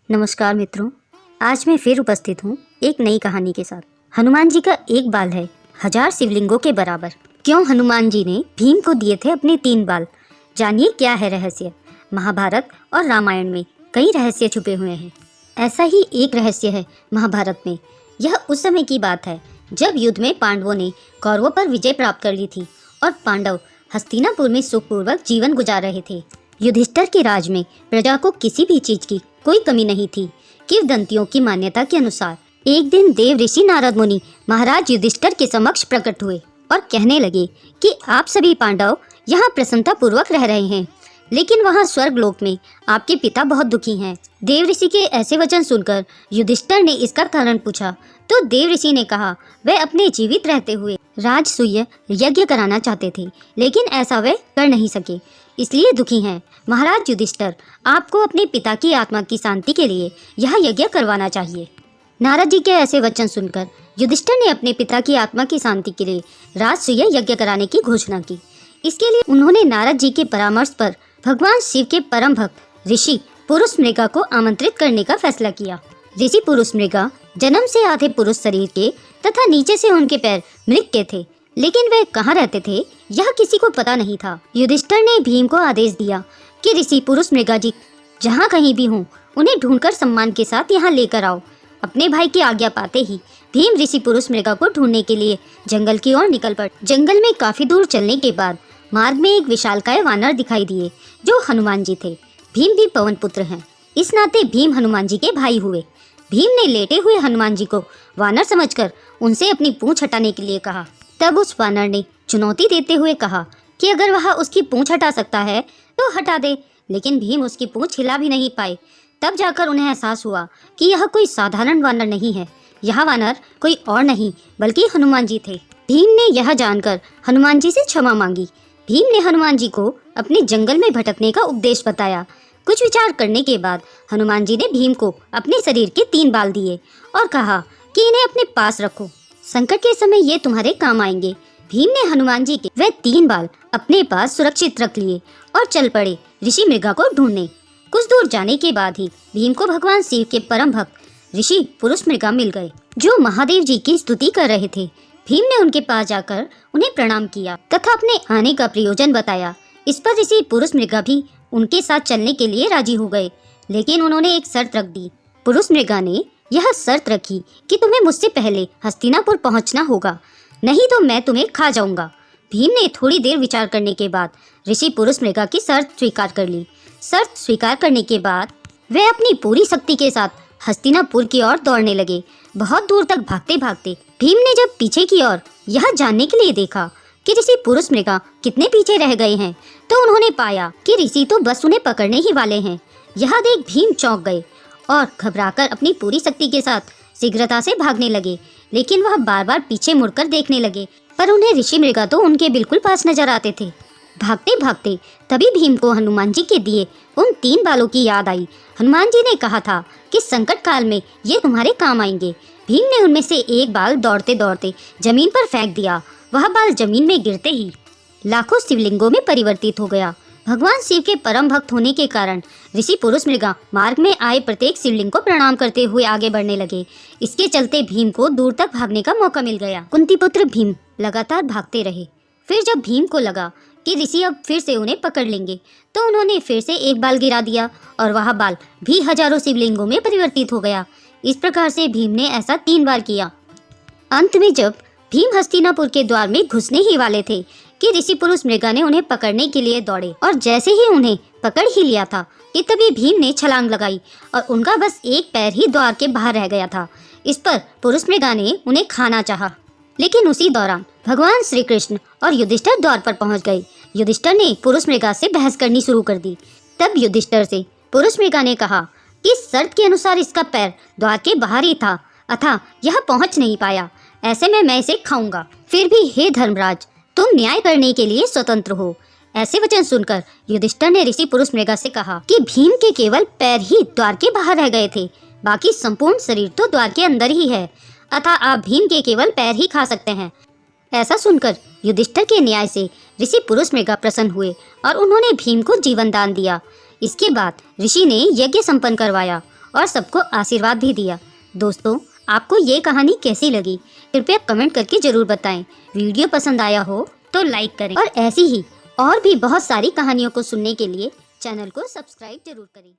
नमस्कार मित्रों, आज मैं फिर उपस्थित हूँ एक नई कहानी के साथ। हनुमान जी का एक बाल है 1000 शिवलिंगों के बराबर। क्यों हनुमान जी ने भीम को दिए थे अपने 3 बाल? जानिए क्या है रहस्य। महाभारत और रामायण में कई रहस्य छुपे हुए हैं। ऐसा ही एक रहस्य है महाभारत में। यह उस समय की बात है जब युद्ध में पांडवों ने कौरवों पर विजय प्राप्त कर ली थी और पांडव हस्तिनापुर में सुखपूर्वक जीवन गुजार रहे थे। युधिष्ठिर के राज में प्रजा को किसी भी चीज की कोई कमी नहीं थी। किंवदंतियों की मान्यता के अनुसार एक दिन देव ऋषि नारद मुनि महाराज युधिष्ठिर के समक्ष प्रकट हुए और कहने लगे कि आप सभी पांडव यहाँ प्रसन्नता पूर्वक रह रहे हैं, लेकिन वहाँ स्वर्ग लोक में आपके पिता बहुत दुखी हैं। देव ऋषि के ऐसे वचन सुनकर युधिष्ठिर ने इसका कारण पूछा तो देव ऋषि ने कहा वे अपने जीवित रहते हुए राजसूय यज्ञ कराना चाहते थे, लेकिन ऐसा वे कर नहीं सके, इसलिए दुखी हैं। महाराज युधिष्ठिर, आपको अपने पिता की आत्मा की शांति के लिए यह यज्ञ करवाना चाहिए। नारद जी के ऐसे वचन सुनकर युधिष्ठिर ने अपने पिता की आत्मा की शांति के लिए राजसूय यज्ञ कराने की घोषणा की। इसके लिए उन्होंने नारद जी के परामर्श पर भगवान शिव के परम भक्त ऋषि पुरुष मृगा को आमंत्रित करने का फैसला किया। ऋषि पुरुष मृगा जन्म से आधे पुरुष शरीर के तथा नीचे से उनके पैर मृग के थे, लेकिन वे कहाँ रहते थे यह किसी को पता नहीं था। युधिष्ठिर ने भीम को आदेश दिया कि ऋषि पुरुष मृगा जी जहाँ कहीं भी हों उन्हें ढूंढकर सम्मान के साथ यहाँ लेकर आओ। अपने भाई की आज्ञा पाते ही भीम ऋषि पुरुष मृगा को ढूंढने के लिए जंगल की ओर निकल पड़े। जंगल में काफी दूर चलने के बाद मार्ग में एक विशालकाय वानर दिखाई दिए जो हनुमान जी थे। भीम भी पवन पुत्र हैं, इस नाते भीम हनुमान जी के भाई हुए। भीम ने लेटे हुए हनुमान जी को वानर समझकर उनसे अपनी पूंछ हटाने के लिए कहा। तब उस वानर ने चुनौती देते हुए कहा कि अगर वह उसकी पूंछ हटा सकता है तो हटा दे, लेकिन भीम उसकी पूंछ हिला भी नहीं पाए। तब जाकर उन्हें एहसास हुआ कि यह कोई साधारण वानर नहीं है, यह वानर कोई और नहीं बल्कि हनुमान जी थे। भीम ने यह जानकर हनुमान जी से क्षमा मांगी। भीम ने हनुमान जी को अपने जंगल में भटकने का उपदेश बताया। कुछ विचार करने के बाद हनुमान जी ने भीम को अपने शरीर के 3 बाल दिए और कहा कि इन्हें अपने पास रखो, संकट के समय ये तुम्हारे काम आएंगे। भीम ने हनुमान जी के वह 3 बाल अपने पास सुरक्षित रख लिए और चल पड़े ऋषि मृगा को ढूंढने। कुछ दूर जाने के बाद ही भीम को भगवान शिव के परम भक्त ऋषि पुरुष मृगा मिल गए जो महादेव जी की स्तुति कर रहे थे। भीम ने उनके पास जाकर उन्हें प्रणाम किया तथा अपने आने का प्रयोजन बताया। इस पर ऋषि पुरुष मृगा भी उनके साथ चलने के लिए राजी हो गए, लेकिन उन्होंने एक शर्त रख दी। पुरुष मृगा ने यह शर्त रखी कि तुम्हें मुझसे पहले हस्तिनापुर पहुंचना होगा, नहीं तो मैं तुम्हें खा जाऊंगा। भीम ने थोड़ी देर विचार करने के बाद ऋषि पुरुष मृगा की शर्त स्वीकार कर ली। शर्त स्वीकार करने के बाद वे अपनी पूरी शक्ति के साथ हस्तिनापुर की ओर दौड़ने लगे। बहुत दूर तक भागते भागते भीम ने जब पीछे की ओर यह जानने के लिए देखा कि ऋषि पुरुष मृगा कितने पीछे रह गए हैं, तो उन्होंने पाया कि ऋषि तो बस उन्हें पकड़ने ही वाले हैं। यह देख भीम चौंक गए और घबराकर अपनी पूरी शक्ति के साथ शीघ्रता से भागने लगे, लेकिन वह बार बार पीछे मुड़कर देखने लगे, पर उन्हें ऋषि मृगा तो उनके बिल्कुल पास नजर आते थे। भागते भागते तभी भीम को हनुमान जी के दिए उन 3 बालों की याद आई। हनुमान जी ने कहा था कि संकट काल में ये तुम्हारे काम आएंगे। भीम ने उनमें से एक बाल दौड़ते दौड़ते जमीन पर फेंक दिया। वह बाल जमीन में गिरते ही लाखों शिवलिंगों में परिवर्तित हो गया। भगवान शिव के परम भक्त होने के कारण ऋषि पुरुष मृगा मार्ग में आए प्रत्येक शिवलिंग को प्रणाम करते हुए आगे बढ़ने लगे। इसके चलते भीम को दूर तक भागने का मौका मिल गया। कुंती पुत्र भीम लगातार भागते रहे। फिर जब भीम को लगा कि ऋषि अब फिर से उन्हें पकड़ लेंगे, तो उन्होंने फिर से एक बाल गिरा दिया और वह बाल भी हजारों शिवलिंगों में परिवर्तित हो गया। इस प्रकार से भीम ने ऐसा 3 बार किया। अंत में जब भीम हस्तिनापुर के द्वार में घुसने ही वाले थे कि ऋषि पुरुष मृगा ने उन्हें पकड़ने के लिए दौड़े और जैसे ही उन्हें पकड़ ही लिया था कि तभी भीम ने छलांग लगाई और उनका बस एक पैर ही द्वार के बाहर रह गया था। इस पर पुरुष मृगा ने उन्हें खाना चाहा, लेकिन उसी दौरान भगवान श्री कृष्ण और युधिष्ठिर द्वार पर पहुंच गए। युधिष्ठिर ने पुरुष मृगा से बहस करनी शुरू कर दी। तब युधिष्ठिर से पुरुष मृगा ने कहा कि शर्त के अनुसार इसका पैर द्वार के बाहर ही था, अतः यह पहुंच नहीं पाया, ऐसे में मैं इसे खाऊंगा। फिर भी हे धर्मराज, तुम न्याय करने के लिए स्वतंत्र हो। ऐसे वचन सुनकर युधिष्ठिर ने ऋषि पुरुष मृगा से कहा कि भीम के केवल पैर ही द्वार के बाहर रह गए थे, बाकी संपूर्ण शरीर तो द्वार के अंदर ही है, अतः आप भीम के केवल पैर ही खा सकते हैं। ऐसा सुनकर युधिष्ठिर के न्याय से ऋषि पुरुष मृगा प्रसन्न हुए और उन्होंने भीम को जीवन दान दिया। इसके बाद ऋषि ने यज्ञ संपन्न करवाया और सबको आशीर्वाद भी दिया। दोस्तों, आपको ये कहानी कैसी लगी कृपया कमेंट करके जरूर बताएं। वीडियो पसंद आया हो तो लाइक करें और ऐसी ही और भी बहुत सारी कहानियों को सुनने के लिए चैनल को सब्सक्राइब जरूर करें।